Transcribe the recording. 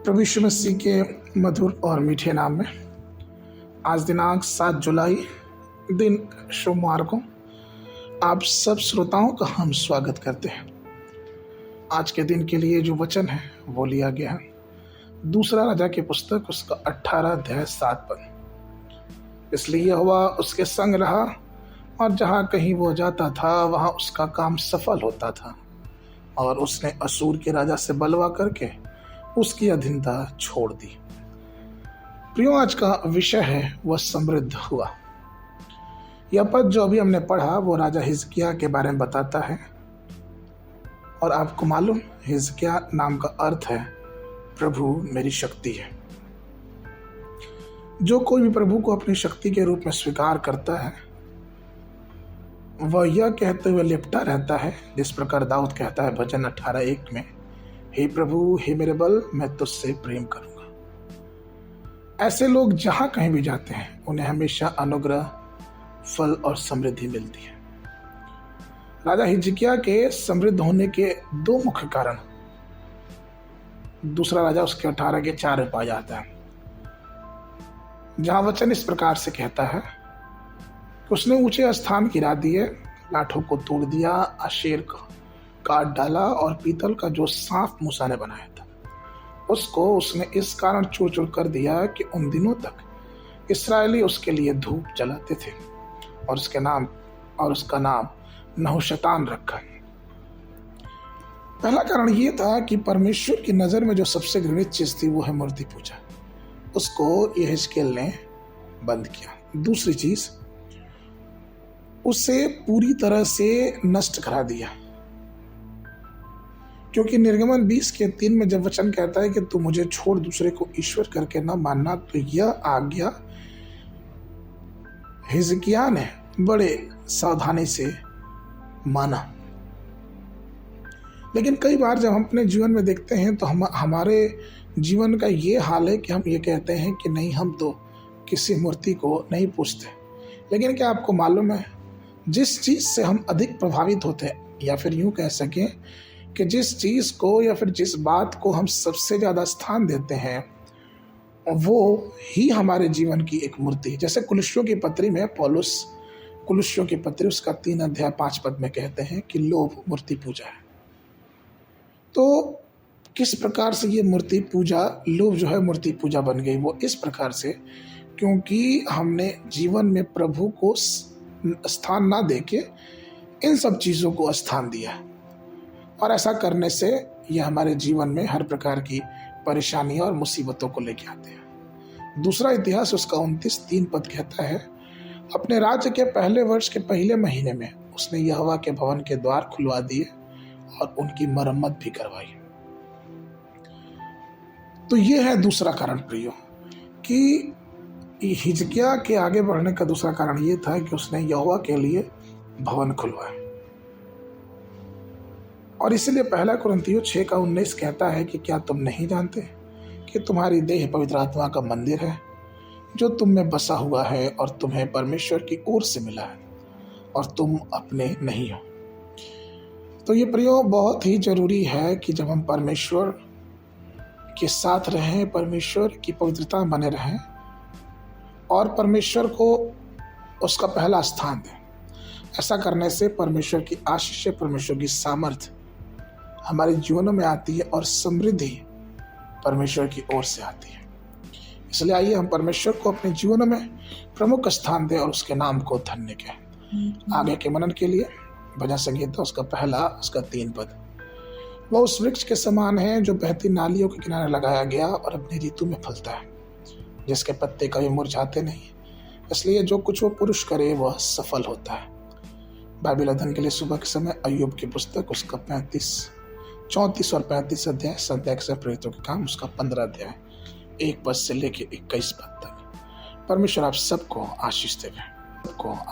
प्रभु यीशु मसीह के मधुर और मीठे नाम में आज दिनांक 7 जुलाई दिन सोमवार को आप सब श्रोताओं का हम स्वागत करते हैं। आज के दिन के लिए जो वचन है वो लिया गया है दूसरा राजा की पुस्तक उसका 18 अध्याय 7 पद। इसलिए यहोवा उसके संग रहा और जहाँ कहीं वो जाता था वहाँ उसका काम सफल होता था और उसने असूर के राजा से बलवा करके उसकी अधीनता छोड़ दी। प्रियो, आज का विषय है वह समृद्ध हुआ। यह पद जो अभी हमने पढ़ा वो राजा हिजकिय्याह के बारे में बताता है और आपको मालूम हिजकिय्याह नाम का अर्थ है प्रभु मेरी शक्ति है। जो कोई भी प्रभु को अपनी शक्ति के रूप में स्वीकार करता है वह यह कहते हुए लिपटा रहता है जिस प्रकार दाऊद कहता है भजन 18:1 में, हे प्रभु हे मेरे बल, मैं तुझसे प्रेम करूंगा। ऐसे लोग जहां कहीं भी जाते हैं उन्हें हमेशा अनुग्रह, फल और समृद्धि मिलती है। राजा हिजकिय्याह के समृद्ध होने के दो मुख्य कारण दूसरा राजा उसके 18:4 में पाया जाता है, जहां वचन इस प्रकार से कहता है कि उसने ऊंचे स्थान गिरा दिए, लाठों को तोड़ दिया, आशेर को काट डाला और पीतल का जो सांप मूसा ने बनाया था उसको उसने इस कारण चूर चूर कर दिया कि उन दिनों तक इस्राएली उसके लिए धूप जलाते थे और उसका नाम नहुशतान रखा। पहला कारण ये था कि परमेश्वर की नजर में जो सबसे घृणित चीज थी वो है मूर्ति पूजा। उसको यहेजकेल ने बंद किया। दूसरी चीज, उसे पूरी तरह से नष्ट करा दिया, क्योंकि निर्गमन 20:3 में जब वचन कहता है कि तू मुझे छोड़ दूसरे को ईश्वर करके न मानना, तो यह आज्ञा हिजकिय्याह ने बड़े सावधानी से माना। लेकिन कई बार जब हम अपने जीवन में देखते हैं तो हमारे जीवन का ये हाल है कि हम ये कहते हैं कि नहीं, हम तो किसी मूर्ति को नहीं पूजते। लेकिन क्या आपको मालूम है, जिस चीज से हम अधिक प्रभावित होते हैं, या फिर यूं कह सकें कि जिस चीज को या फिर जिस बात को हम सबसे ज्यादा स्थान देते हैं वो ही हमारे जीवन की एक मूर्ति। जैसे कुलुस्सियों की पत्री में पौलुस कुलुस्सियों की पत्री उसका 3:5 में कहते हैं कि लोभ मूर्ति पूजा है। तो किस प्रकार से ये मूर्ति पूजा, लोभ जो है मूर्ति पूजा बन गई? वो इस प्रकार से क्योंकि हमने जीवन में प्रभु को स्थान ना देके इन सब चीजों को स्थान दिया, और ऐसा करने से यह हमारे जीवन में हर प्रकार की परेशानियों और मुसीबतों को लेके आते हैं। दूसरा इतिहास उसका 29:3 पद कहता है, अपने राज्य के पहले वर्ष के पहले महीने में उसने यहोवा के भवन के द्वार खुलवा दिए और उनकी मरम्मत भी करवाई। तो यह है दूसरा कारण प्रियो, कि हिजकिय्याह के आगे बढ़ने का दूसरा कारण यह था कि उसने यहोवा के लिए भवन खुलवाए। और इसलिए 1 कुरिन्थियों 6:19 कहता है कि क्या तुम नहीं जानते कि तुम्हारी देह पवित्र आत्मा का मंदिर है जो तुम में बसा हुआ है और तुम्हें परमेश्वर की ओर से मिला है और तुम अपने नहीं हो। तो ये प्रियो बहुत ही जरूरी है कि जब हम परमेश्वर के साथ रहें, परमेश्वर की पवित्रता बने रहें और परमेश्वर को उसका पहला स्थान दें। ऐसा करने से परमेश्वर की आशीष, परमेश्वर की सामर्थ्य हमारे जीवनों में आती है और समृद्धि परमेश्वर की ओर से आती है। इसलिए आइए हम परमेश्वर को अपने जीवनों में प्रमुख स्थान दें और उसके नाम को धन्य कहें। आगे के मनन के लिए भजन संगीता उसका 3 पद। वह उस वृक्ष के समान है जो बहती नालियों के किनारे लगाया गया और अपनी ऋतु में फलता है, जिसके पत्ते कभी मुरझाते नहीं, इसलिए जो कुछ वो पुरुष करे वह सफल होता है। बाइबल अध्ययन के लिए सुबह के समय अय्यूब की पुस्तक उसका 34 और 35 अध्याय, संध्या के प्रेरितों के काम उसका 15 अध्याय 1 पद से लेके 21 पद तक। परमेश्वर आप सबको आशीष देवे, सबको आशीष